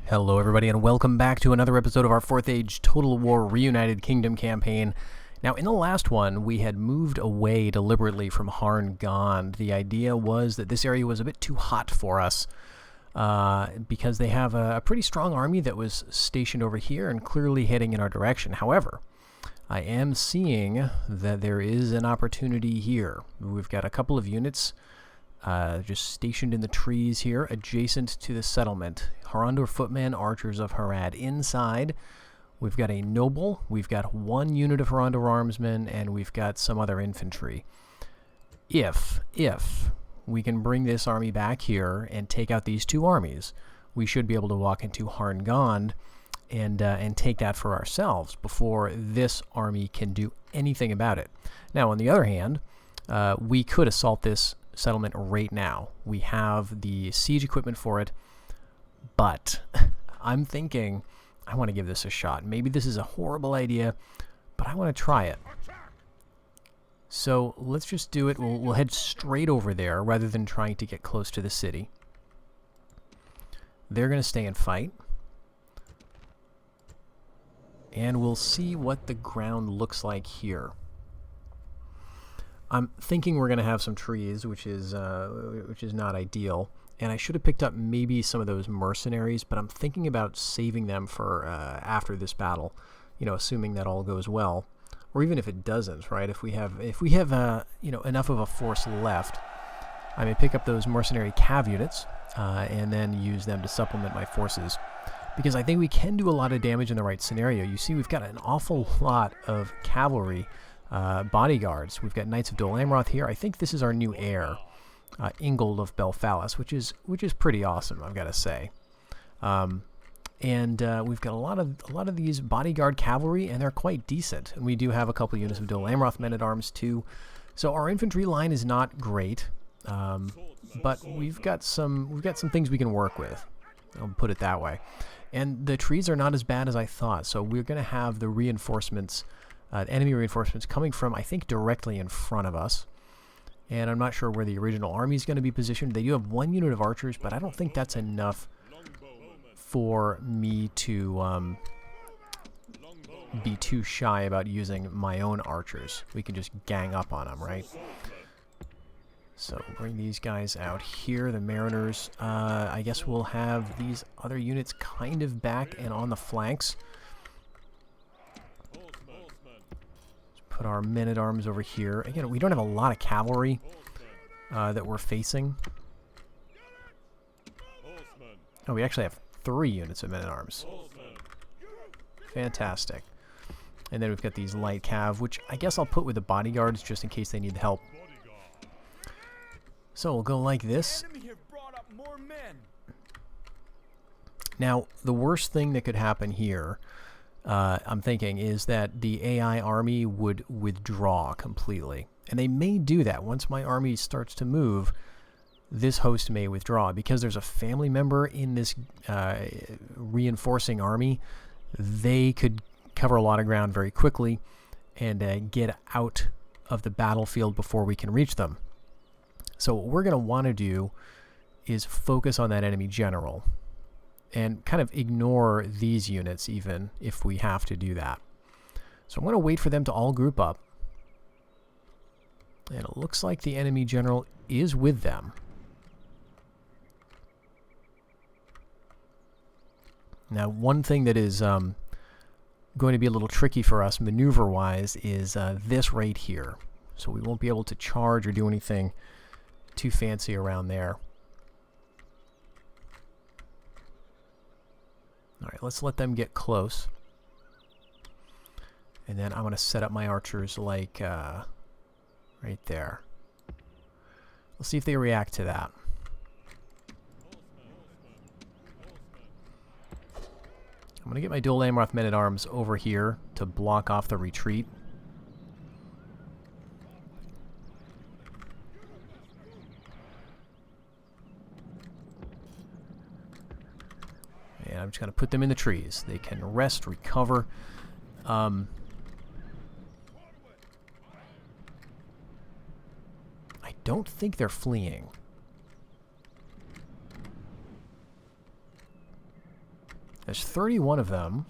Hello everybody and welcome back to another episode of our 4th Age Total War Reunited Kingdom campaign. Now in the last one we had moved away deliberately from Harngond. The idea was that this area was a bit too hot for us because they have a pretty strong army that was stationed over here and clearly heading in our direction. However, I am seeing that there is an opportunity here. We've got a couple of units just stationed in the trees here, adjacent to the settlement. Harondor footmen, archers of Harad. Inside, we've got a noble, we've got one unit of Harondor armsmen, and we've got some other infantry. If we can bring this army back here and take out these two armies, we should be able to walk into Harngond and take that for ourselves before this army can do anything about it. Now, on the other hand, we could assault this settlement right now. We have the siege equipment for it, but I'm thinking I want to give this a shot. Maybe this is a horrible idea, but I want to try it. So let's just do it. We'll head straight over there rather than trying to get close to the city. They're going to stay and fight. And we'll see what the ground looks like here. I'm thinking we're going to have some trees, which is not ideal. And I should have picked up maybe some of those mercenaries, but I'm thinking about saving them for after this battle. You know, assuming that all goes well, or even if it doesn't, right? If we have you know, enough of a force left, I may pick up those mercenary cav units and then use them to supplement my forces, because I think we can do a lot of damage in the right scenario. You see, we've got an awful lot of cavalry. Bodyguards. We've got Knights of Dol Amroth here. I think this is our new heir, Ingold of Belfalis, which is pretty awesome, I've got to say. We've got a lot of these bodyguard cavalry, and they're quite decent. And we do have a couple units of Dol Amroth men at arms too. So our infantry line is not great, but we've got some things we can work with. I'll put it that way. And the trees are not as bad as I thought. So we're going to have the reinforcements. Enemy reinforcements coming from, I think, directly in front of us. And I'm not sure where the original army is going to be positioned. They do have one unit of archers, but I don't think that's enough for me to be too shy about using my own archers. We can just gang up on them, right? So bring these guys out here, the Mariners. I guess we'll have these other units kind of back and on the flanks. Put our men-at-arms over here. Again, we don't have a lot of cavalry that we're facing. Oh, we actually have 3 units of men-at-arms. Fantastic. And then we've got these light cav, which I guess I'll put with the bodyguards just in case they need help. So we'll go like this. Now, the worst thing that could happen here, I'm thinking, is that the AI army would withdraw completely. And they may do that. Once my army starts to move, this host may withdraw. Because there's a family member in this reinforcing army, they could cover a lot of ground very quickly and get out of the battlefield before we can reach them. So what we're going to want to do is focus on that enemy general. And kind of ignore these units even if we have to do that. So I'm going to wait for them to all group up. And it looks like the enemy general is with them. Now, one thing that is going to be a little tricky for us maneuver-wise is this right here. So we won't be able to charge or do anything too fancy around there. Alright, let's let them get close. And then I'm going to set up my archers like right there. We'll see if they react to that. I'm going to get my Dol Amroth men-at-arms over here to block off the retreat. And I'm just going to put them in the trees. They can rest, recover. I don't think they're fleeing. There's 31 of them.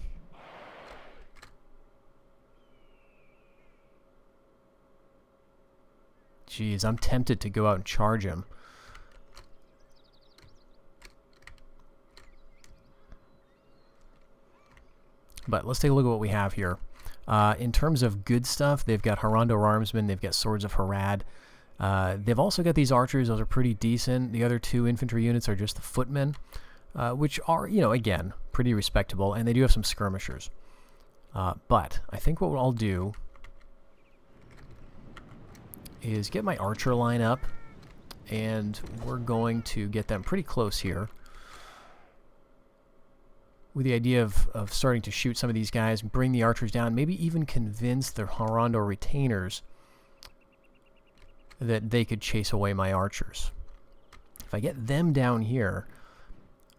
Jeez, I'm tempted to go out and charge him. But let's take a look at what we have here. In terms of good stuff, they've got Harondor armsmen, they've got Swords of Harad. They've also got these archers, those are pretty decent. The other two infantry units are just the footmen, which are, you know, again, pretty respectable, and they do have some skirmishers. But I think what I'll do is get my archer line up, and we're going to get them pretty close here, with the idea of starting to shoot some of these guys, bring the archers down, maybe even convince the Harondor retainers that they could chase away my archers. If I get them down here,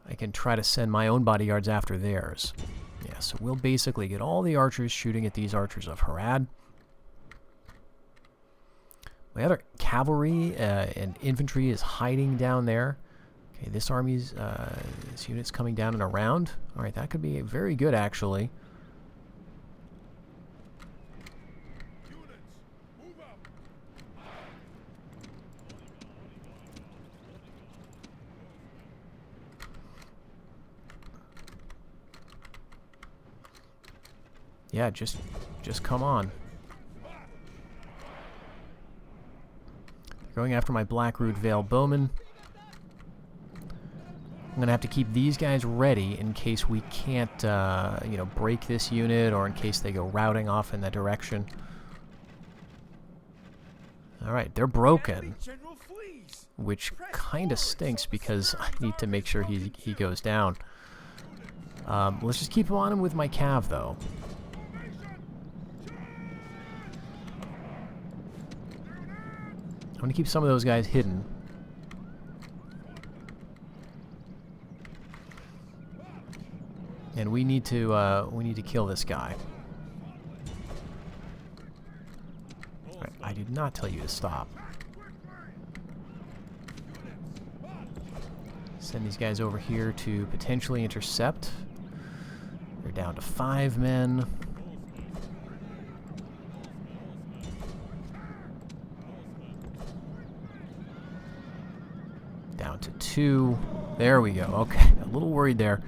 I can try to send my own bodyguards after theirs. Yeah, so we'll basically get all the archers shooting at these archers of Harad. My other cavalry and infantry is hiding down there. Okay, this army's, this unit's coming down and around. Alright, that could be very good, actually. Yeah, just come on. Going after my Blackroot Vale bowmen. I'm going to have to keep these guys ready in case we can't, you know, break this unit, or in case they go routing off in that direction. Alright, they're broken. Which kind of stinks because I need to make sure he goes down. Let's just keep on him with my cav, though. I'm going to keep some of those guys hidden. And we need to kill this guy. Right, I did not tell you to stop. Send these guys over here to potentially intercept. They're down to 5 men. Down to 2. There we go. Okay, a little worried there.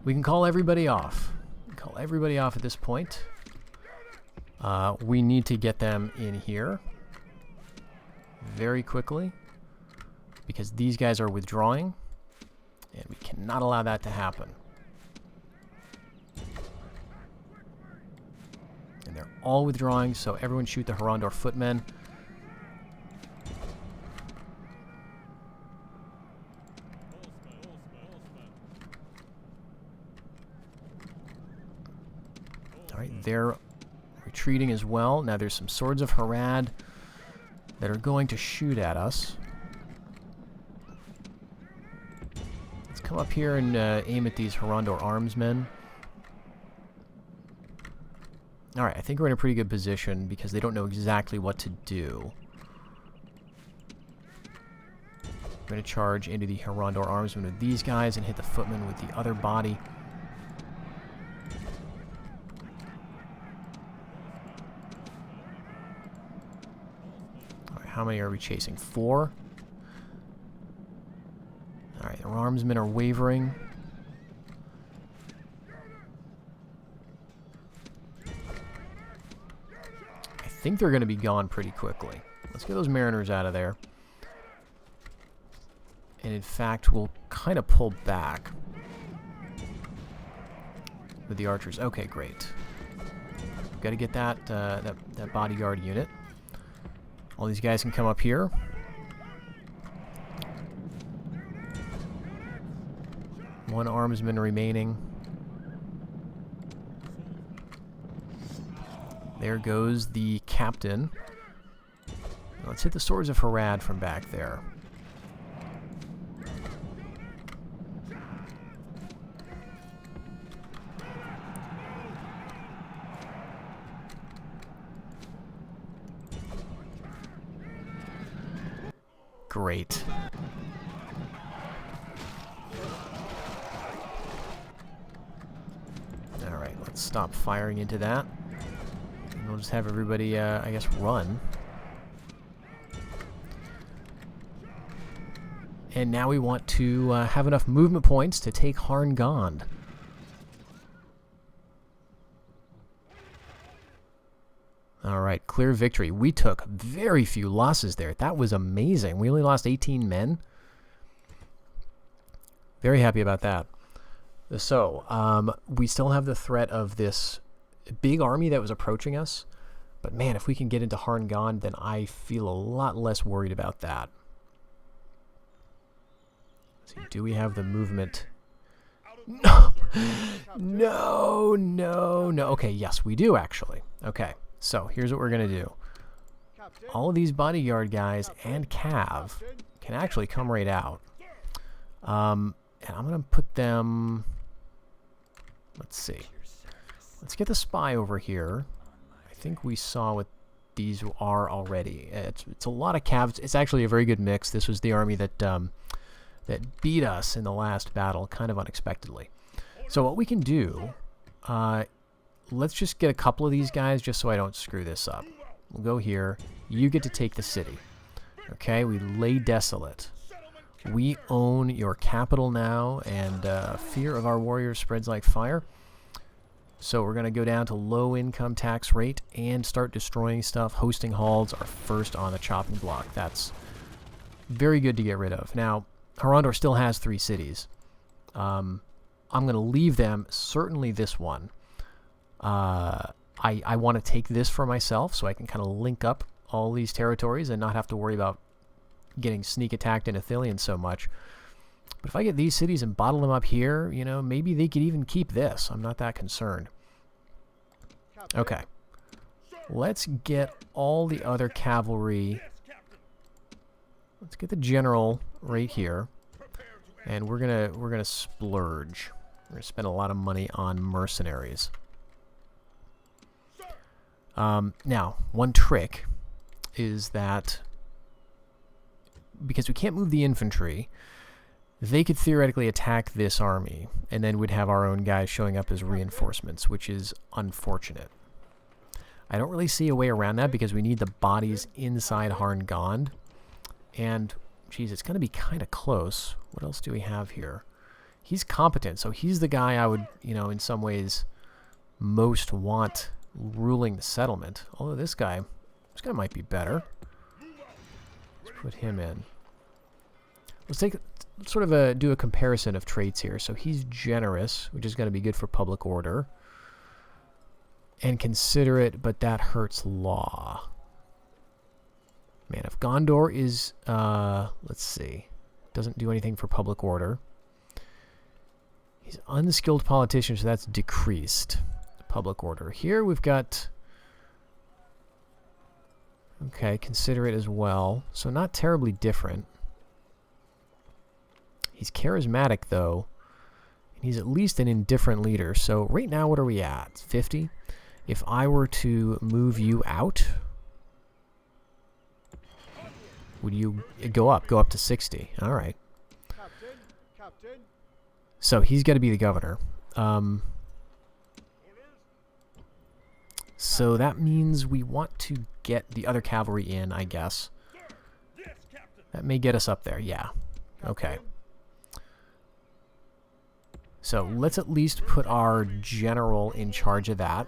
We can call everybody off. Call everybody off at this point. We need to get them in here very quickly because these guys are withdrawing, and we cannot allow that to happen. And they're all withdrawing, so everyone shoot the Harondor footmen. Alright, they're retreating as well. Now there's some Swords of Harad that are going to shoot at us. Let's come up here and aim at these Harondor armsmen. Alright, I think we're in a pretty good position because they don't know exactly what to do. I'm going to charge into the Harondor armsmen with these guys and hit the footmen with the other body. How many are we chasing? 4? Alright, the armsmen are wavering. I think they're going to be gone pretty quickly. Let's get those mariners out of there. And in fact, we'll kind of pull back with the archers. Okay, great. Got to get that, that bodyguard unit. All these guys can come up here. One armsman remaining. There goes the captain. Now let's hit the Swords of Harad from back there. Great. Let's stop firing into that. And we'll just have everybody, I guess, run. And now we want to have enough movement points to take Harngond. Alright, clear victory. We took very few losses there. That was amazing. We only lost 18 men. Very happy about that. So, we still have the threat of this big army that was approaching us. But man, if we can get into Harngond, then I feel a lot less worried about that. So do we have the movement? No! No, no, no. Okay, yes, we do actually. Okay, so here's what we're going to do. All of these bodyguard guys and Cav can actually come right out. And I'm going to put them... Let's see. Let's get the spy over here. I think we saw what these are already. It's a lot of Cavs. It's actually a very good mix. This was the army that... that beat us in the last battle, kind of unexpectedly. So what we can do, let's just get a couple of these guys just so I don't screw this up. We'll go here. You get to take the city. Okay, we lay desolate. We own your capital now, and fear of our warriors spreads like fire. So we're going to go down to low income tax rate and start destroying stuff. Hosting halls are first on the chopping block. That's very good to get rid of. Now, Harondor still has 3 cities. I'm going to leave them, certainly this one. I want to take this for myself so I can kind of link up all these territories and not have to worry about getting sneak attacked in Athelion so much. But if I get these cities and bottle them up here, you know, maybe they could even keep this. I'm not that concerned. Okay. Let's get all the other cavalry... Let's get the general right here, and we're gonna splurge. We're gonna spend a lot of money on mercenaries. Now, one trick is that because we can't move the infantry, they could theoretically attack this army, and then we'd have our own guys showing up as reinforcements, which is unfortunate. I don't really see a way around that because we need the bodies inside Harngond. And, geez, it's going to be kind of close. What else do we have here? He's competent, so he's the guy I would, you know, in some ways most want ruling the settlement. Although this guy might be better. Let's put him in. Let's do a comparison of traits here. So he's generous, which is going to be good for public order. And considerate, but that hurts law. Man of Gondor is, let's see, doesn't do anything for public order. He's unskilled politician, so that's decreased public order. Here we've got, okay, considerate as well, so not terribly different. He's charismatic, though. He's at least an indifferent leader, so right now what are we at? 50? If I were to move you out... Would you go up to 60? All right. So he's got to be the governor. So that means we want to get the other cavalry in, I guess. That may get us up there. Yeah. Okay. So let's at least put our general in charge of that.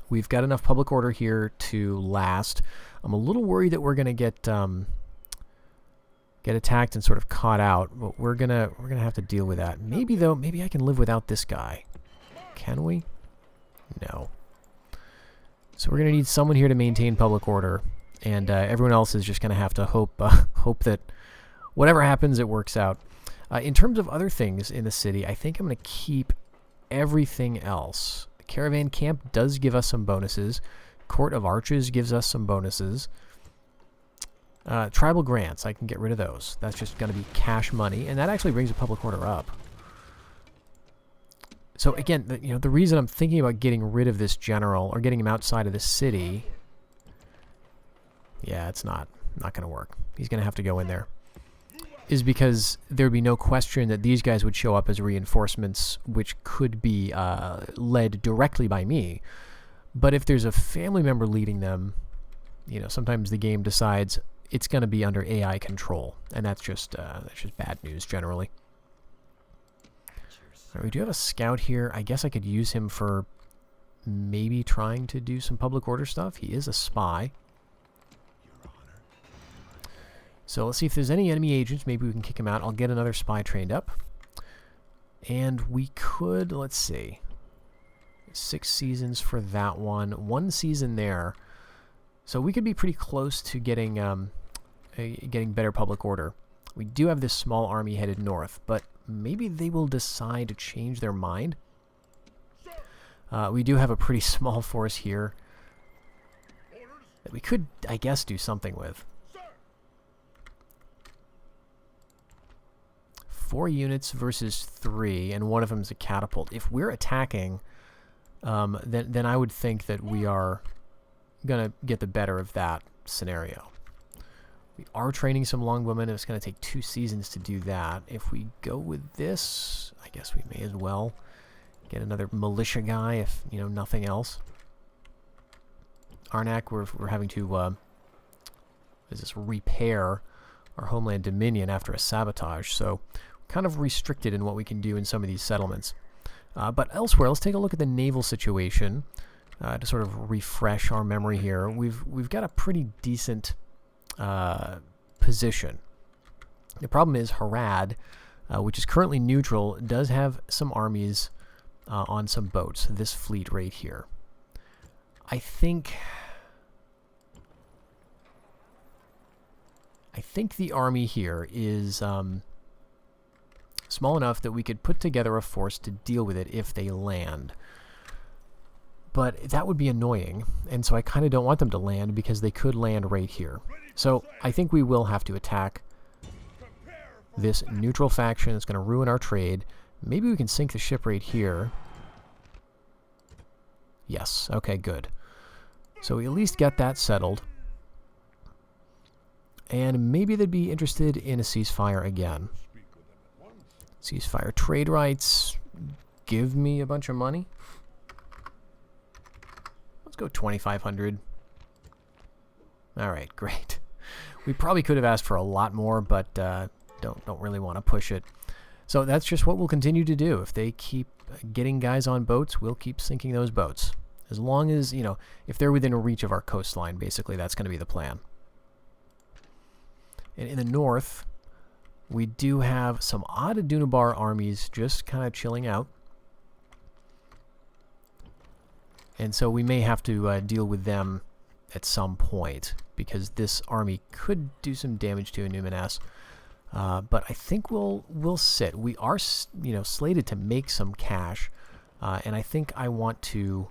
We've got enough public order here to last. I'm a little worried that we're gonna get attacked and sort of caught out, but we're gonna have to deal with that. Maybe though, maybe I can live without this guy. Can we? No. So we're gonna need someone here to maintain public order, and everyone else is just gonna have to hope that whatever happens, it works out. In terms of other things in the city, I think I'm gonna keep everything else. Caravan Camp does give us some bonuses. Court of Arches gives us some bonuses. Tribal grants, I can get rid of those. That's just going to be cash money, and that actually brings the public order up. So again, the reason I'm thinking about getting rid of this general or getting him outside of the city, yeah, it's not going to work. He's going to have to go in there. is because there'd be no question that these guys would show up as reinforcements, which could be led directly by me. But if there's a family member leading them, you know, sometimes the game decides it's going to be under AI control, and that's just bad news generally. All right, we do have a scout here. I guess I could use him for maybe trying to do some public order stuff. He is a spy. So let's see if there's any enemy agents. Maybe we can kick him out. I'll get another spy trained up. And we could, let's see, 6 seasons for that one. 1 season there. So we could be pretty close to getting better public order. We do have this small army headed north, but maybe they will decide to change their mind. We do have a pretty small force here that we could, I guess, do something with. 4 units versus 3, and one of them is a catapult. If we're attacking, then I would think that we are going to get the better of that scenario. We are training some longbowmen, and it's going to take 2 seasons to do that. If we go with this, I guess we may as well get another militia guy, if, you know, nothing else. Arnak, we're having to repair our homeland dominion after a sabotage, so kind of restricted in what we can do in some of these settlements. But elsewhere, let's take a look at the naval situation to sort of refresh our memory here. We've got a pretty decent position. The problem is Harad, which is currently neutral, does have some armies on some boats. This fleet right here. I think the army here is small enough that we could put together a force to deal with it if they land. But that would be annoying, and so I kind of don't want them to land because they could land right here. So I think we will have to attack this neutral faction. It's going to ruin our trade. Maybe we can sink the ship right here. Yes, okay, good. So we at least get that settled. And maybe they'd be interested in a ceasefire again. Ceasefire trade rights. Give me a bunch of money. Let's go 2,500. All right, great. We probably could have asked for a lot more, but don't really want to push it. So that's just what we'll continue to do. If they keep getting guys on boats, we'll keep sinking those boats. As long as, you know, if they're within reach of our coastline, basically, that's going to be the plan. And in the north, we do have some odd Adunabar armies just kind of chilling out. And so we may have to deal with them at some point, because this army could do some damage to a Numinas. But I think we'll sit. We are, you know, slated to make some cash, and I think I want to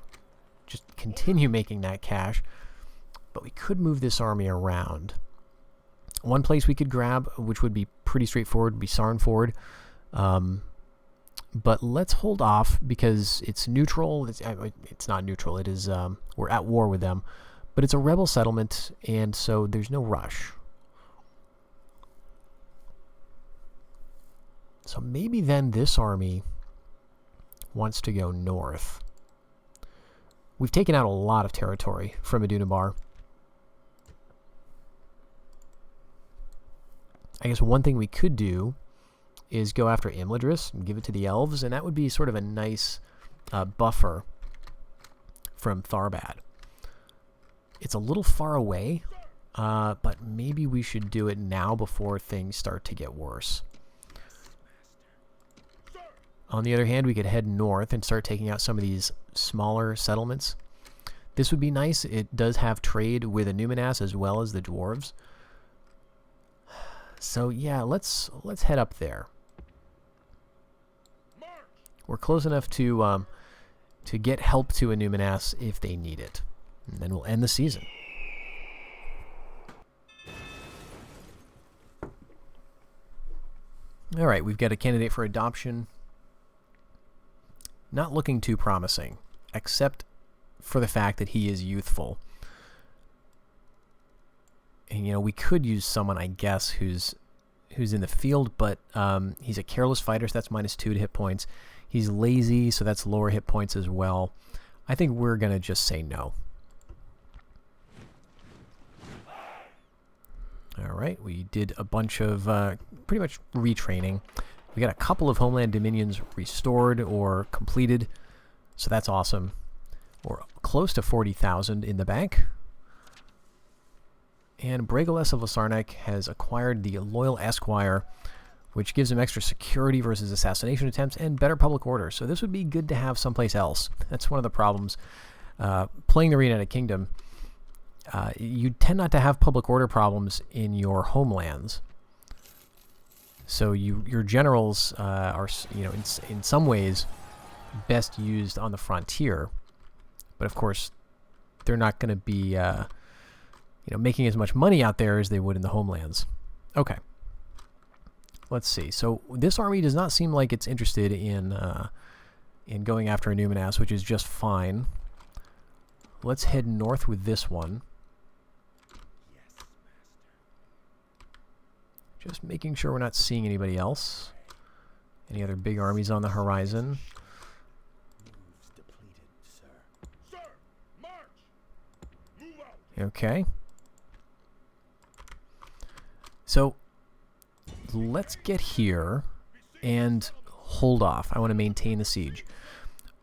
just continue making that cash. But we could move this army around. One place we could grab, which would be pretty straightforward, would be Sarnford. But let's hold off because it's neutral. It's not neutral. It is. We're at war with them, but it's a rebel settlement, and so there's no rush. So maybe then this army wants to go north. We've taken out a lot of territory from Adunabar. I guess one thing we could do is go after Imladris and give it to the elves, and that would be sort of a nice buffer from Tharbad. It's a little far away, but maybe we should do it now before things start to get worse. On the other hand, we could head north and start taking out some of these smaller settlements. This would be nice. It does have trade with the Numinas as well as the dwarves. So yeah, let's head up there. We're close enough to get help to a Numinas if they need it, and then we'll end the season. All right, we've got a candidate for adoption. Not looking too promising, except for the fact that he is youthful. And, you know, we could use someone, I guess, who's who's in the field, but he's a careless fighter, so that's -2 to hit points. He's lazy, so that's lower hit points as well. I think we're going to just say no. All right, we did a bunch of pretty much retraining. We got a couple of Homeland Dominions restored or completed, so that's awesome. We're close to 40,000 in the bank. And Bregoles of Lasarnek has acquired the Loyal Esquire, which gives him extra security versus assassination attempts and better public order. So this would be good to have someplace else. That's one of the problems. Playing the Reunited Kingdom, you tend not to have public order problems in your homelands. So your generals are, in some ways, best used on the frontier. But of course, they're not going to be, making as much money out there as they would in the homelands. Okay. Let's see. So this army does not seem like it's interested in going after Numenas, which is just fine. Let's head north with this one. Just making sure we're not seeing anybody else. Any other big armies on the horizon? Okay. So let's get here and hold off. I want to maintain the siege.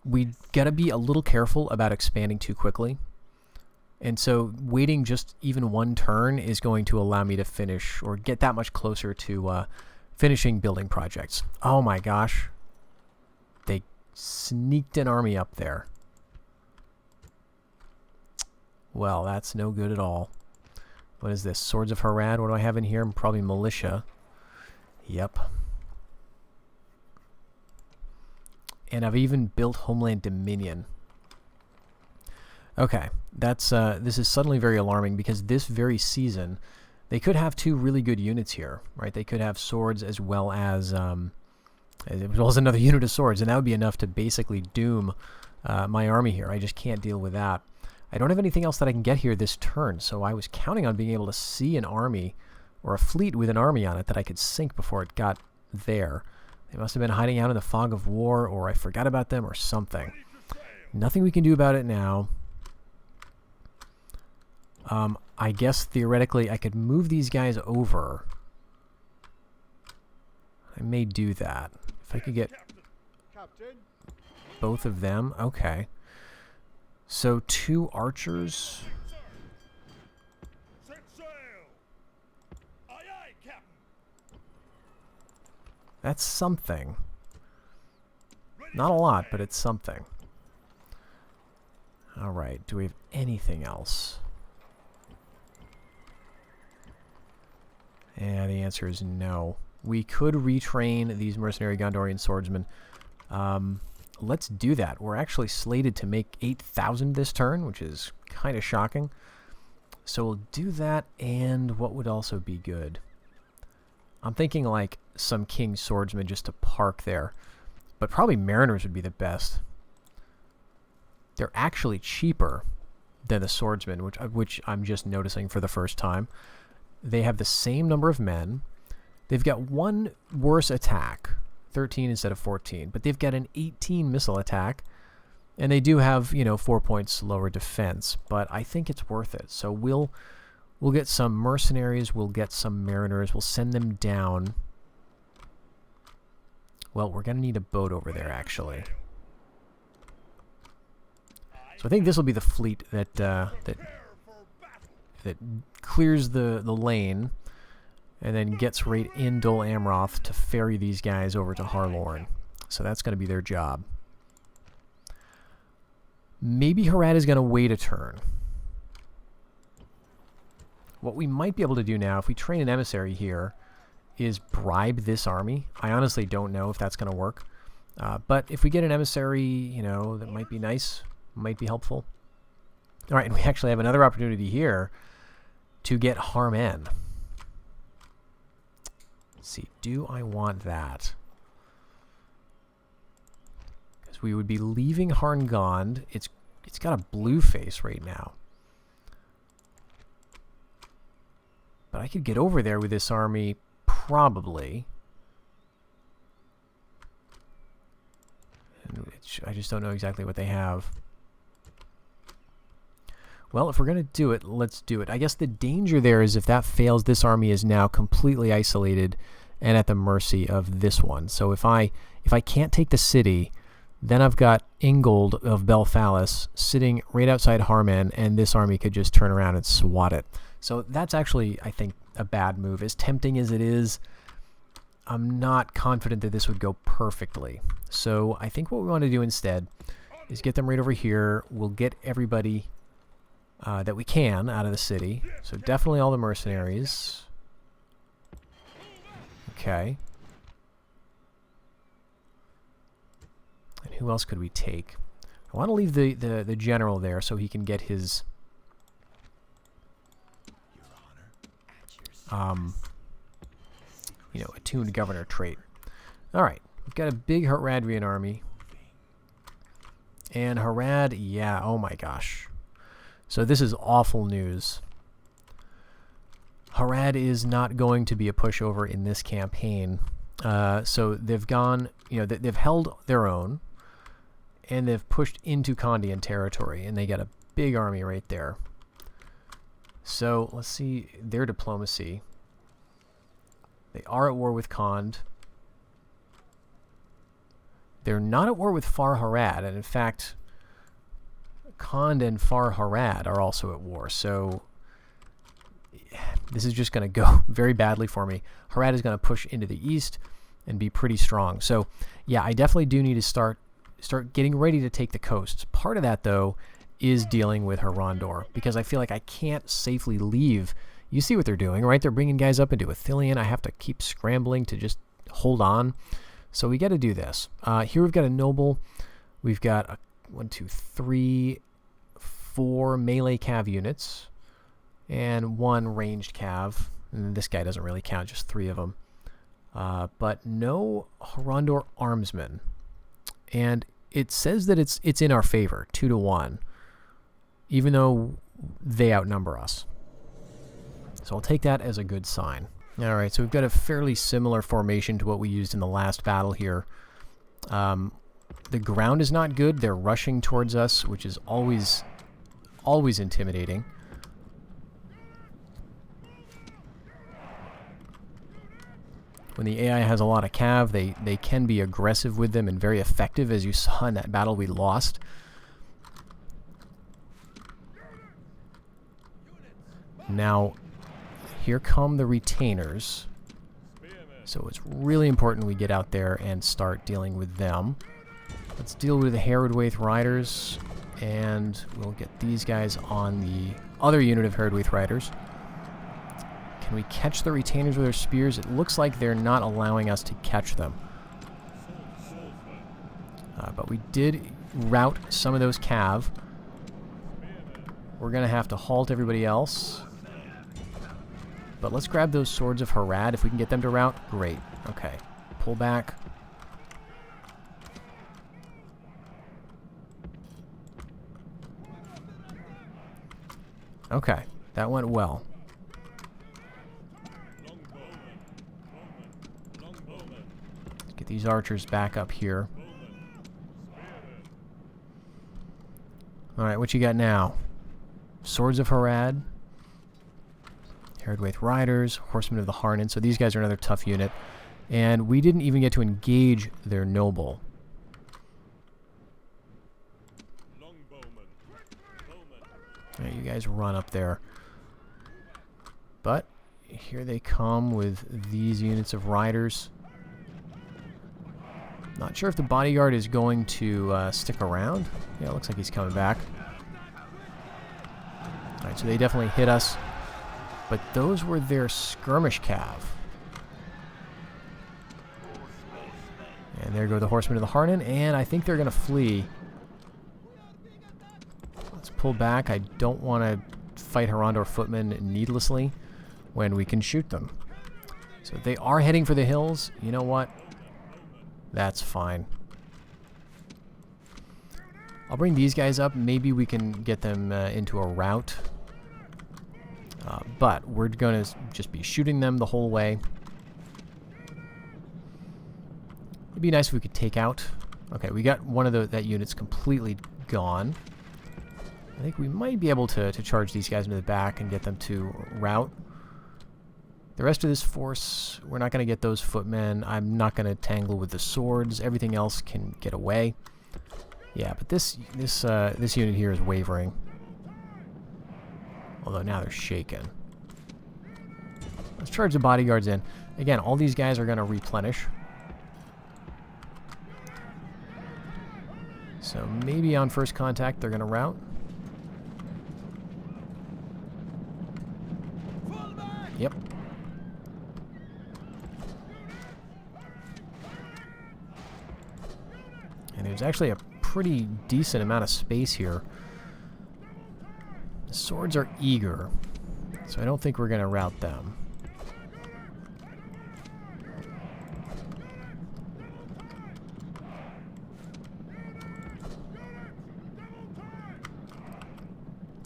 We got to be a little careful about expanding too quickly. And so waiting just even one turn is going to allow me to finish or get that much closer to finishing building projects. Oh my gosh. They sneaked an army up there. Well, that's no good at all. What is this? Swords of Harad? What do I have in here? Probably militia. Yep. And I've even built Homeland Dominion. Okay, that's this is suddenly very alarming because this very season they could have two really good units here, right? They could have swords as well as another unit of swords, and that would be enough to basically doom my army here. I just can't deal with that. I don't have anything else that I can get here this turn, so I was counting on being able to see an army or a fleet with an army on it that I could sink before it got there. They must have been hiding out in the fog of war, or I forgot about them, or something. Nothing we can do about it now. I guess theoretically I could move these guys over. I may do that. If I could get both of them. Okay. So 2 archers. That's something. Not a lot, but it's something. Alright, do we have anything else? Yeah, the answer is no. We could retrain these mercenary Gondorian swordsmen. Let's do that. We're actually slated to make 8,000 this turn, which is kind of shocking. So we'll do that, and what would also be good? I'm thinking like some King's swordsmen just to park there. But probably mariners would be the best. They're actually cheaper than the swordsmen, which I'm just noticing for the first time. They have the same number of men. They've got 1 worse attack, 13 instead of 14, but they've got an 18 missile attack, and they do have, 4 points lower defense, but I think it's worth it. So we'll get some mercenaries, we'll get some mariners, we'll send them down. Well, we're going to need a boat over there, actually. So I think this will be the fleet that clears the lane and then gets right in Dol Amroth to ferry these guys over to Harlorn. So that's going to be their job. Maybe Harad is going to wait a turn. What we might be able to do now, if we train an emissary here, is bribe this army. I honestly don't know if that's going to work. But if we get an emissary, that might be nice, might be helpful. All right, and we actually have another opportunity here to get Harmen. Let's see, do I want that? Because we would be leaving Harngond. It's got a blue face right now. But I could get over there with this army probably. And I just don't know exactly what they have. Well, if we're going to do it, let's do it. I guess the danger there is if that fails, this army is now completely isolated and at the mercy of this one. So if I can't take the city, then I've got Ingold of Belfalis sitting right outside Harman, and this army could just turn around and swat it. So that's actually, I think, a bad move. As tempting as it is, I'm not confident that this would go perfectly. So I think what we want to do instead is get them right over here. We'll get everybody that we can out of the city. So definitely all the mercenaries. Okay. And who else could we take? I want to leave the general there so he can get his you know, attuned governor trait. Alright, we've got a big Haradrian army. And Harad, yeah, oh my gosh. So this is awful news. Harad is not going to be a pushover in this campaign. So they've gone, you know, they've held their own, and they've pushed into Kondian territory, and they got a big army right there. So let's see their diplomacy. They are at war with Kond. They're not at war with Far Harad, and in fact, Kond and Far Harad are also at war. So this is just going to go very badly for me. Harad is going to push into the east and be pretty strong. So yeah, I definitely do need to start getting ready to take the coasts. Part of that, though, is dealing with Harondor, because I feel like I can't safely leave. You see what they're doing, right? They're bringing guys up into Athelion. I have to keep scrambling to just hold on. So we got to do this. Here we've got a noble. We've got a 1, 2, 3, 4 melee cav units and 1 ranged cav. And this guy doesn't really count, just 3 of them. But no Harondor armsmen. And it says that it's in our favor, 2 to 1, even though they outnumber us. So I'll take that as a good sign. Alright, so we've got a fairly similar formation to what we used in the last battle here. The ground is not good. They're rushing towards us, which is always intimidating. When the AI has a lot of cav, they can be aggressive with them and very effective, as you saw in that battle we lost. Now, here come the retainers. So it's really important we get out there and start dealing with them. Let's deal with the Harrodwaith Riders, and we'll get these guys on the other unit of Harrodwaith Riders. Can we catch the retainers with their spears? It looks like they're not allowing us to catch them. But we did rout some of those cav. We're going to have to halt everybody else. But let's grab those swords of Harad. If we can get them to rout, great. Okay. Pull back. Okay. That went well. Let's get these archers back up here. Alright, what you got now? Swords of Harad. Harrodwaith Riders, Horsemen of the Harndond. So these guys are another tough unit. And we didn't even get to engage their noble. Alright, you guys run up there. But here they come with these units of riders. Not sure if the bodyguard is going to stick around. Yeah, it looks like he's coming back. Alright, so they definitely hit us. But those were their skirmish cav. And there go the Horsemen of the Harndond, and I think they're going to flee. Let's pull back. I don't want to fight Harondor footmen needlessly when we can shoot them. So they are heading for the hills. You know what? That's fine. I'll bring these guys up. Maybe we can get them into a rout. But we're going to just be shooting them the whole way. It'd be nice if we could take out... Okay, we got one of that unit's completely gone. I think we might be able to charge these guys into the back and get them to rout. The rest of this force, we're not going to get those footmen. I'm not going to tangle with the swords. Everything else can get away. Yeah, but this unit here is wavering. Although now they're shaken. Let's charge the bodyguards in. Again, all these guys are going to replenish. So maybe on first contact they're going to rout. Yep. And there's actually a pretty decent amount of space here. The swords are eager, so I don't think we're going to rout them.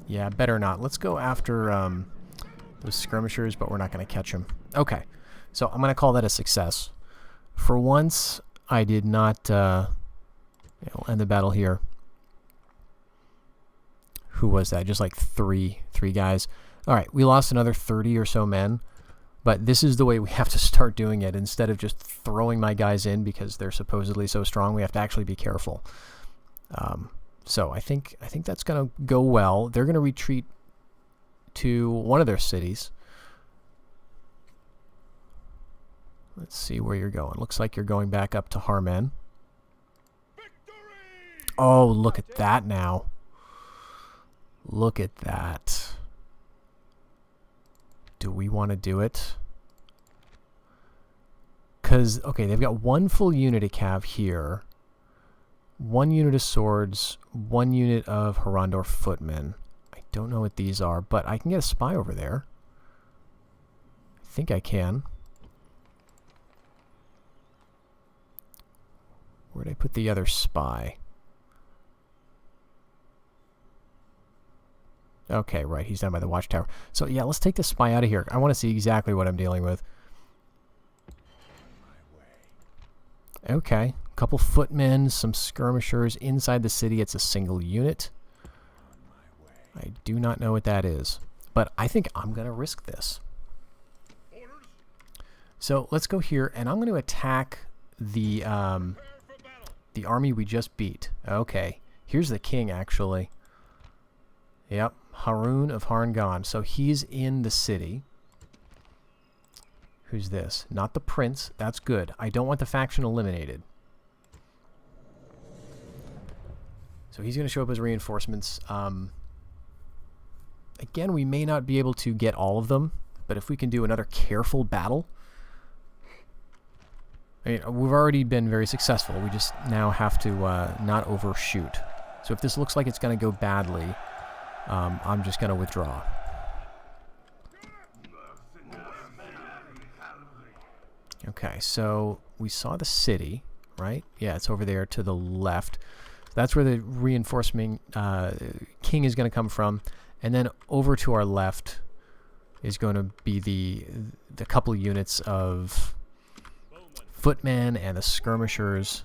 Yeah, better not. Let's go after those skirmishers, but we're not going to catch them. Okay, so I'm going to call that a success. For once, I did not end the battle here. Who was that? Just like three guys. All right, we lost another 30 or so men, but this is the way we have to start doing it. Instead of just throwing my guys in because they're supposedly so strong, we have to actually be careful. So I think that's going to go well. They're going to retreat to one of their cities. Let's see where you're going. Looks like you're going back up to Harmen. Oh, look at that now. Look at that. Do we want to do it? Because, okay, they've got one full unit of cav here. One unit of swords, one unit of Harondor footmen. I don't know what these are, but I can get a spy over there. I think I can. Where'd I put the other spy? Okay, right, he's down by the watchtower. So yeah, let's take the spy out of here. I want to see exactly what I'm dealing with. Okay, a couple footmen, some skirmishers inside the city. It's a single unit. I do not know what that is, but I think I'm going to risk this. So let's go here, and I'm going to attack the army we just beat. Okay, here's the king, actually. Yep, Harun of Harngond. So he's in the city. Who's this? Not the prince. That's good. I don't want the faction eliminated. So he's going to show up as reinforcements. Again, we may not be able to get all of them, but if we can do another careful battle... I mean, we've already been very successful. We just now have to not overshoot. So if this looks like it's going to go badly, I'm just going to withdraw. Okay, so we saw the city, right? Yeah, it's over there to the left. That's where the reinforcement king is going to come from. And then over to our left is going to be the couple units of footmen and the skirmishers.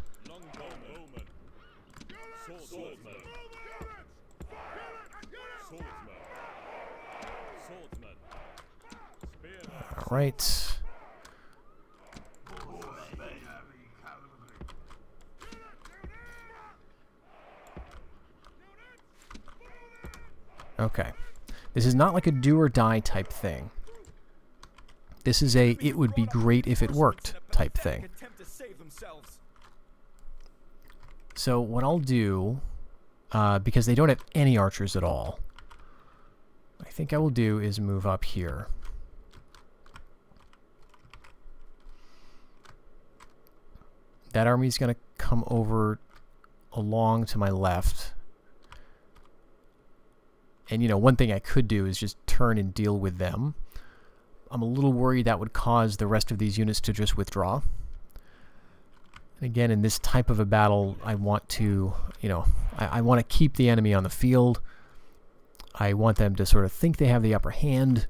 All right. Okay. This is not like a do or die type thing. This is a it would be great if it worked type thing. So what I'll do, because they don't have any archers at all, I think I will do is move up here. That army's going to come over along to my left. And, you know, one thing I could do is just turn and deal with them. I'm a little worried that would cause the rest of these units to just withdraw. And again, in this type of a battle, I want to, you know, I want to keep the enemy on the field. I want them to sort of think they have the upper hand.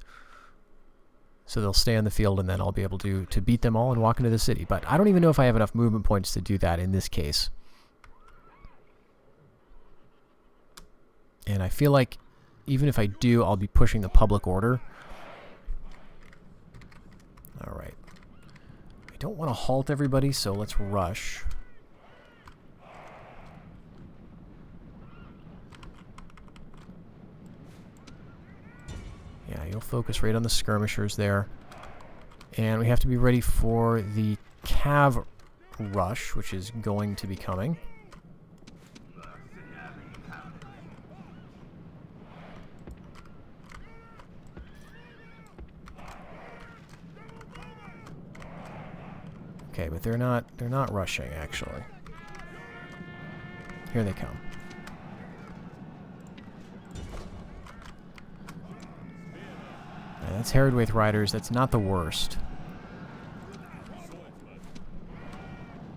So they'll stay on the field, and then I'll be able to beat them all and walk into the city. But I don't even know if I have enough movement points to do that in this case. And I feel like even if I do, I'll be pushing the public order. Alright. I don't want to halt everybody, so let's rush. Yeah, you'll focus right on the skirmishers there. And we have to be ready for the cav rush, which is going to be coming. Okay, but they're not rushing actually. Here they come. Yeah, that's Harad riders. That's not the worst.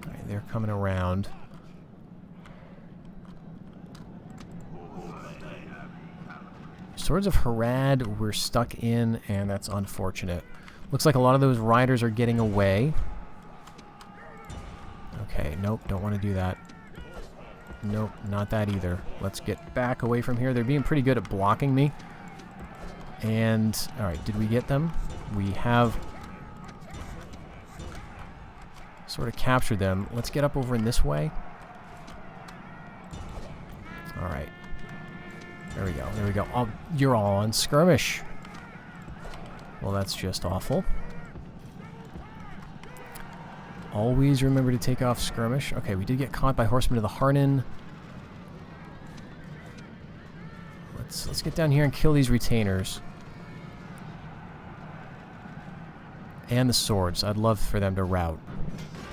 Alright, they're coming around. Swords of Harad we're stuck in, and that's unfortunate. Looks like a lot of those riders are getting away. Okay, nope, don't want to do that. Nope, not that either. Let's get back away from here. They're being pretty good at blocking me. And, alright, did we get them? We have sort of captured them. Let's get up over in this way. Alright. There we go, there we go. Oh, you're all on skirmish. Well, that's just awful. Always remember to take off skirmish. Okay, we did get caught by horsemen of the Harndond. Let's get down here and kill these retainers. And the swords. I'd love for them to rout.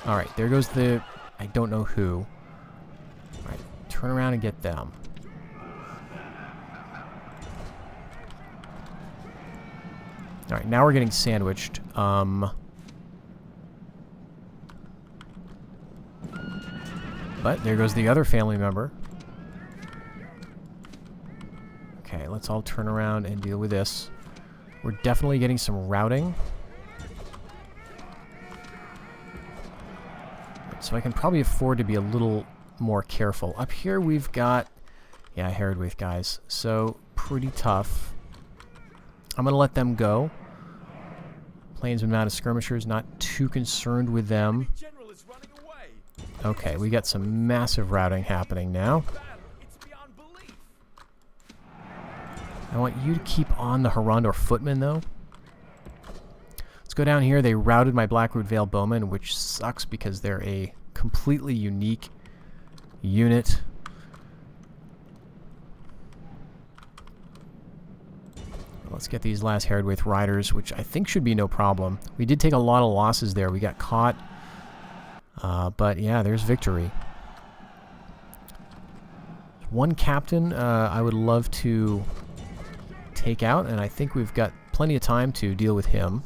Alright, there goes the... I don't know who. Alright, turn around and get them. Alright, now we're getting sandwiched. But there goes the other family member. Okay, let's all turn around and deal with this. We're definitely getting some routing. So I can probably afford to be a little more careful. Up here we've got... Yeah, Harad guys. So, pretty tough. I'm going to let them go. Plainsman mounted skirmishers, not too concerned with them. Okay, we got some massive routing happening now. I want you to keep on the Harondor footmen, though. Let's go down here. They routed my Blackroot Vale bowmen, which sucks because they're a completely unique unit. Let's get these last Harad riders, which I think should be no problem. We did take a lot of losses there. We got caught. But yeah, there's victory. One captain I would love to take out, and I think we've got plenty of time to deal with him.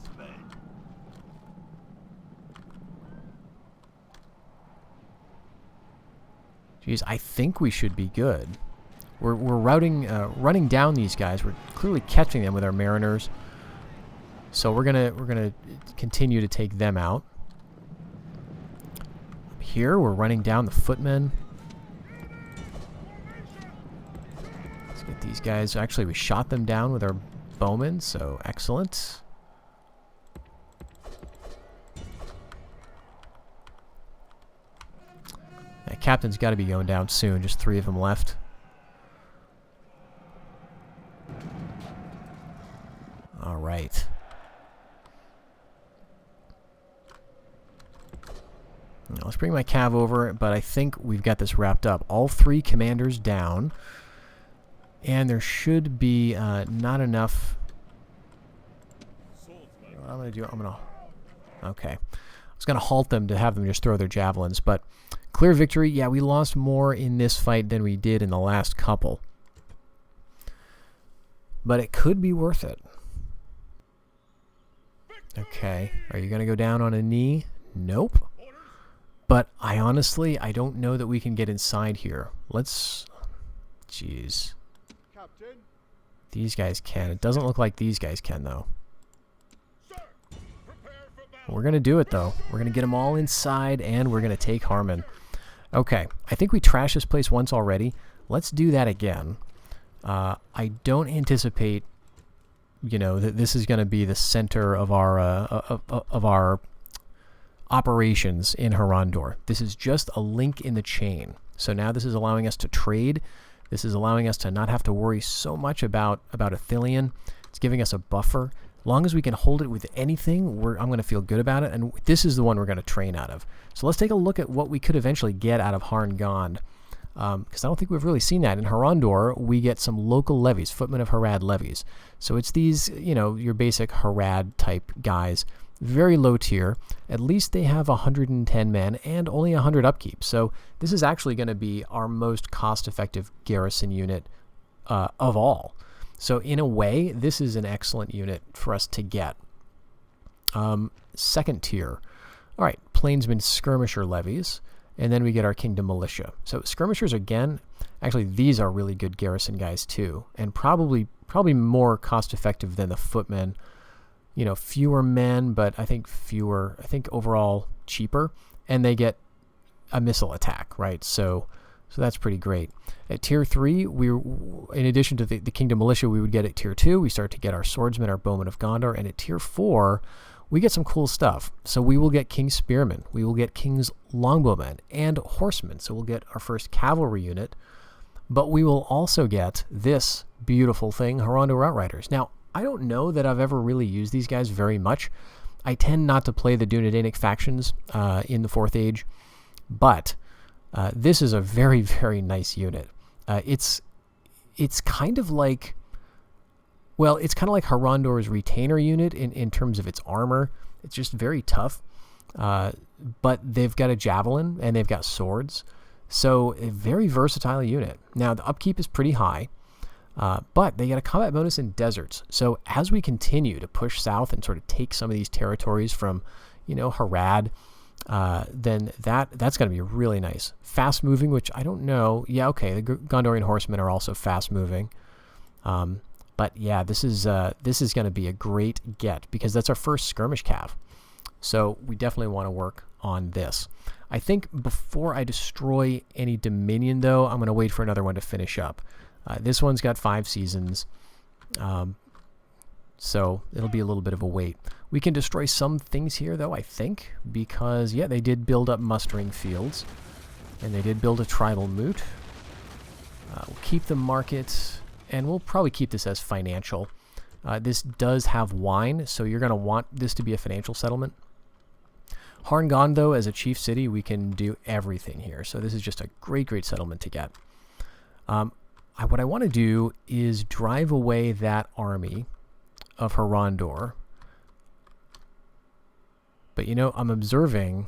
Jeez, I think we should be good. We're running down these guys. We're clearly catching them with our mariners. So we're gonna continue to take them out. Here we're running down the footmen. Let's get these guys. Actually, we shot them down with our bowmen, so excellent. That captain's got to be going down soon. Just 3 of them left. All right. Now, let's bring my cav over, but I think we've got this wrapped up. All 3 commanders down. And there should be not enough... What I'm going to do, okay. I was going to halt them to have them just throw their javelins, but clear victory. Yeah, we lost more in this fight than we did in the last couple. But it could be worth it. Okay, are you going to go down on a knee? Nope. But I honestly don't know that we can get inside here. Let's... Jeez. These guys can. It doesn't look like these guys can, though. We're going to do it, though. We're going to get them all inside, and we're going to take Harmon. Okay, I think we trashed this place once already. Let's do that again. I don't anticipate, you know, that this is going to be the center of our operations in Harondor. This is just a link in the chain. So now this is allowing us to trade. This is allowing us to not have to worry so much about Athelion. It's giving us a buffer. As long as we can hold it with anything, I'm going to feel good about it. And this is the one we're going to train out of. So let's take a look at what we could eventually get out of Harngond. Because I don't think we've really seen that. In Harondor, we get some local levies, Footmen of Harad levies. So it's these, you know, your basic Harad type guys. Very low tier. At least they have 110 men and only 100 upkeep. So this is actually going to be our most cost-effective garrison unit of all. So in a way, this is an excellent unit for us to get. Second tier. All right, Plainsman Skirmisher levies. And then we get our Kingdom Militia. So Skirmishers, again, actually these are really good garrison guys too. And probably more cost-effective than the Footmen. You know, fewer men, but I think overall cheaper. And they get a missile attack, right? So that's pretty great. At tier 3, in addition to the Kingdom Militia, we would get at tier 2. We start to get our swordsmen, our bowmen of Gondor. And at tier 4, we get some cool stuff. So we will get King's Spearmen. We will get King's Longbowmen and Horsemen. So we'll get our first cavalry unit. But we will also get this beautiful thing, Harondor Outriders. Now, I don't know that I've ever really used these guys very much. I tend not to play the Dunedainic factions in the 4th Age. But this is a very, very nice unit. It's kind of like... Well, it's kind of like Harondor's Retainer unit in terms of its armor. It's just very tough. But they've got a javelin and they've got swords. So a very versatile unit. Now, the upkeep is pretty high. But they get a combat bonus in deserts. So as we continue to push south and sort of take some of these territories from, you know, Harad, then that's going to be really nice. Fast moving, which I don't know. Yeah, okay, the Gondorian horsemen are also fast moving. But yeah, this is going to be a great get because that's our first skirmish cav. So we definitely want to work on this. I think before I destroy any Dominion, though, I'm going to wait for another one to finish up. This one's got 5 seasons, so it'll be a little bit of a wait. We can destroy some things here, though, I think, because, yeah, they did build up mustering fields, and they did build a tribal moot. We'll keep the market, and we'll probably keep this as financial. This does have wine, so you're going to want this to be a financial settlement. Harngond, though, as a chief city, we can do everything here, so this is just a great, great settlement to get. What I want to do is drive away that army of Harondor. But, you know, I'm observing...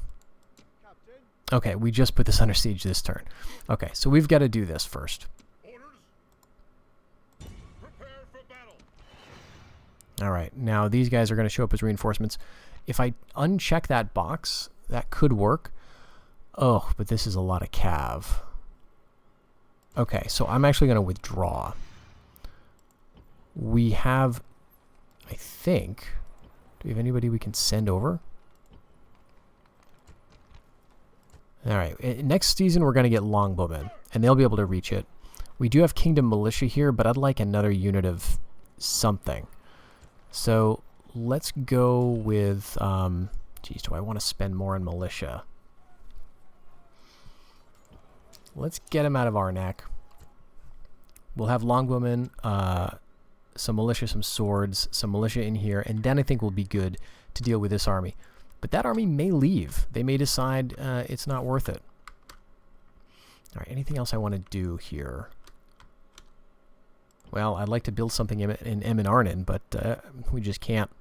Okay, we just put this under siege this turn. Okay, so we've got to do this first. Alright, now these guys are going to show up as reinforcements. If I uncheck that box, that could work. Oh, but this is a lot of cav. Okay, so I'm actually going to withdraw. We have, I think, do we have anybody we can send over? Alright, next season we're going to get Longbowmen, and they'll be able to reach it. We do have Kingdom Militia here, but I'd like another unit of something. So let's go with, geez, do I want to spend more on Militia? Let's get him out of Arnak. We'll have Longbowmen, some Militia, some swords, some Militia in here, and then I think we'll be good to deal with this army. But that army may leave. They may decide it's not worth it. Alright, anything else I want to do here? Well, I'd like to build something in Arnon, but we just can't.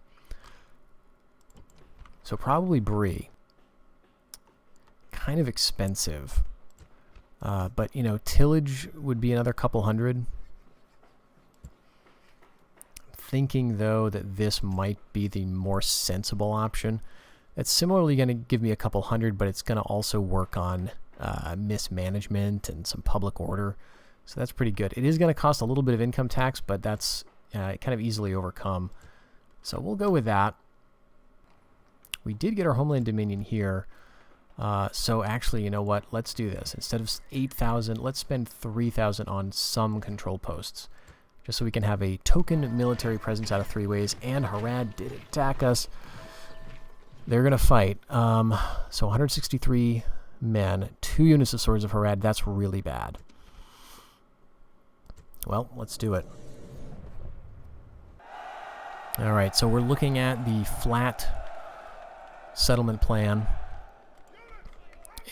So probably Bree. Kind of expensive. But, you know, tillage would be another couple hundred. I'm thinking, though, that this might be the more sensible option. It's similarly going to give me a couple hundred, but it's going to also work on mismanagement and some public order. So that's pretty good. It is going to cost a little bit of income tax, but that's kind of easily overcome. So we'll go with that. We did get our Homeland Dominion here. So actually, you know what? Let's do this. Instead of 8,000, let's spend 3,000 on some control posts. Just so we can have a token military presence out of 3 ways. And Harad did attack us. They're going to fight. So 163 men. 2 units of Swords of Harad. That's really bad. Well, let's do it. Alright, so we're looking at the flat settlement plan.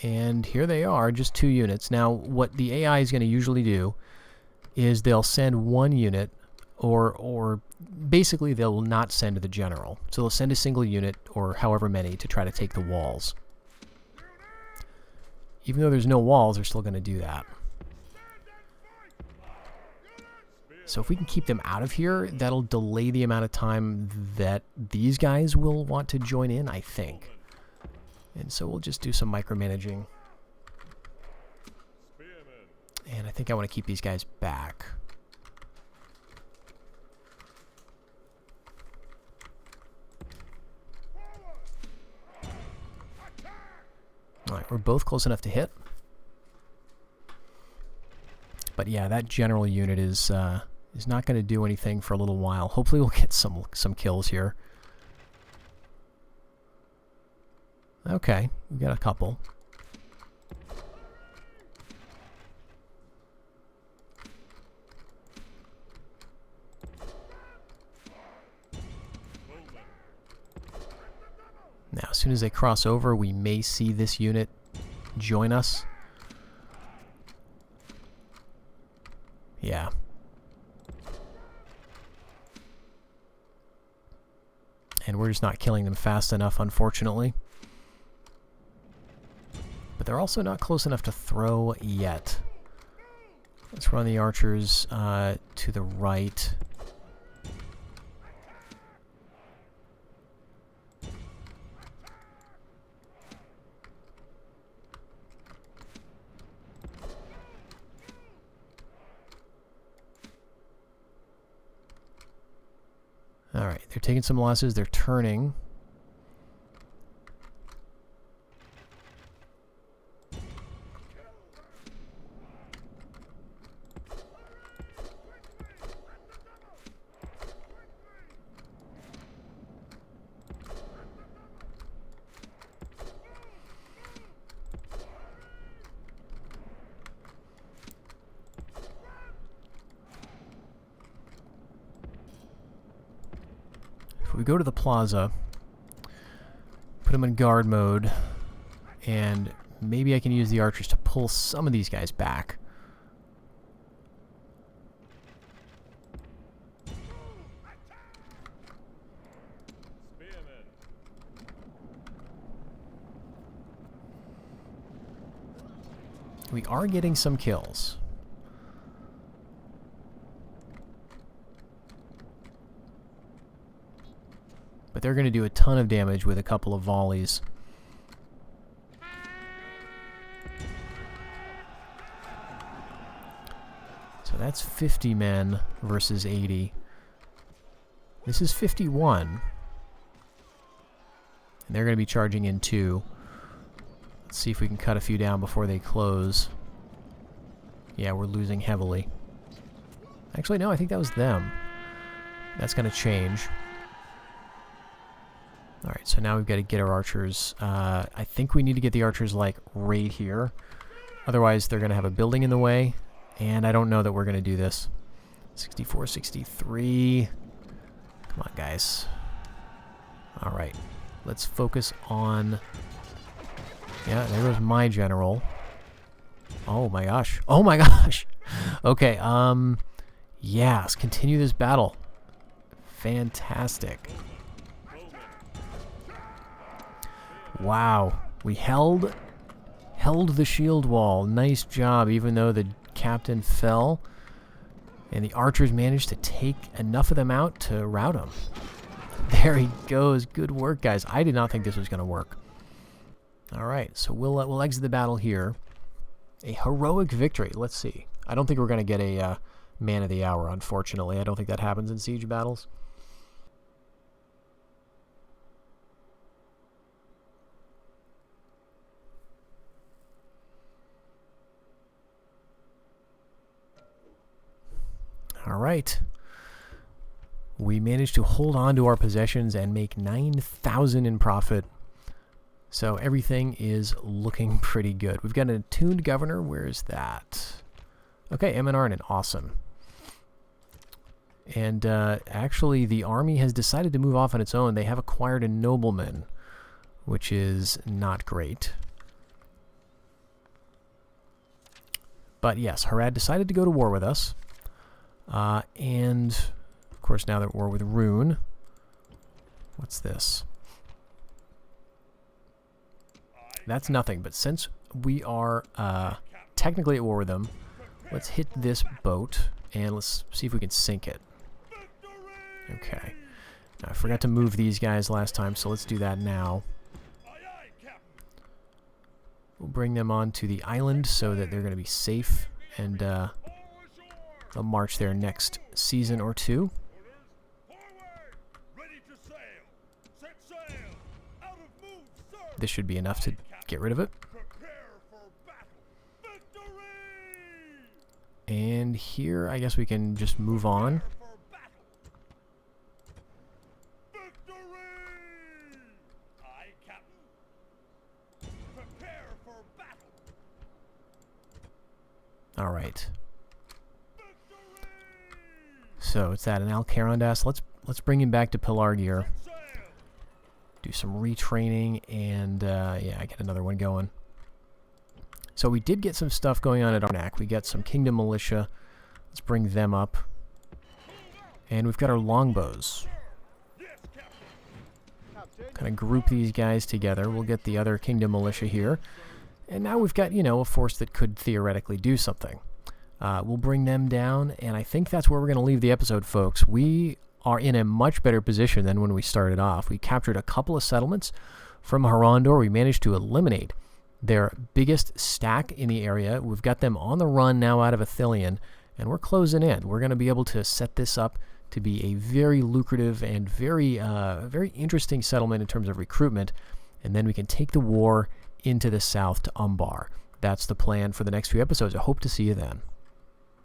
And here they are, just 2 units. Now, what the AI is going to usually do is they'll send 1 unit, or basically they'll not send the general. So they'll send a single unit, or however many, to try to take the walls. Even though there's no walls, they're still going to do that. So if we can keep them out of here, that'll delay the amount of time that these guys will want to join in, I think. And so we'll just do some micromanaging. And I think I want to keep these guys back. Alright, we're both close enough to hit. But yeah, that general unit is not going to do anything for a little while. Hopefully we'll get some kills here. Okay, we got a couple. Now, as soon as they cross over, we may see this unit join us. Yeah. And we're just not killing them fast enough, unfortunately. But they're also not close enough to throw yet. Let's run the archers to the right. Alright, they're taking some losses. They're turning. If we go to the plaza, put them in guard mode, and maybe I can use the archers to pull some of these guys back. We are getting some kills. But they're going to do a ton of damage with a couple of volleys. So that's 50 men versus 80. This is 51. And they're going to be charging in 2. Let's see if we can cut a few down before they close. Yeah, we're losing heavily. Actually, no, I think that was them. That's going to change. Alright, so now we've got to get our archers. I think we need to get the archers, like, right here. Otherwise, they're going to have a building in the way. And I don't know that we're going to do this. 64, 63. Come on, guys. Alright. Let's focus on... Yeah, there goes my general. Oh my gosh. Oh my gosh! Okay, yeah, let's continue this battle. Fantastic. Wow, we held the shield wall. Nice job, even though the captain fell. And the archers managed to take enough of them out to rout him. There he goes. Good work, guys. I did not think this was going to work. Alright, so we'll exit the battle here. A heroic victory. Let's see. I don't think we're going to get a man of the hour, unfortunately. I don't think that happens in siege battles. All right. We managed to hold on to our possessions and make 9,000 in profit. So everything is looking pretty good. We've got an attuned governor. Where is that? Okay, Harndond. Awesome. And actually, the army has decided to move off on its own. They have acquired a nobleman, which is not great. But yes, Harad decided to go to war with us. And, of course, now they're at war with Rune. What's this? That's nothing, but since we are technically at war with them, let's hit this boat, and let's see if we can sink it. Okay. Now, I forgot to move these guys last time, so let's do that now. We'll bring them onto the island so that they're going to be safe, and they'll march there next season or two. This should be enough to get rid of it. And here, I guess we can just move on. All right. So it's that, and Harondor. Let's bring him back to Pelargir. Do some retraining, and yeah, get another one going. So we did get some stuff going on at Arnak. We got some Kingdom Militia. Let's bring them up. And we've got our longbows. Kind of group these guys together. We'll get the other Kingdom Militia here. And now we've got, you know, a force that could theoretically do something. We'll bring them down, and I think that's where we're going to leave the episode, folks. We are in a much better position than when we started off. We captured a couple of settlements from Harondor. We managed to eliminate their biggest stack in the area. We've got them on the run now out of Athelion, and we're closing in. We're going to be able to set this up to be a very lucrative and very interesting settlement in terms of recruitment, and then we can take the war into the south to Umbar. That's the plan for the next few episodes. I hope to see you then.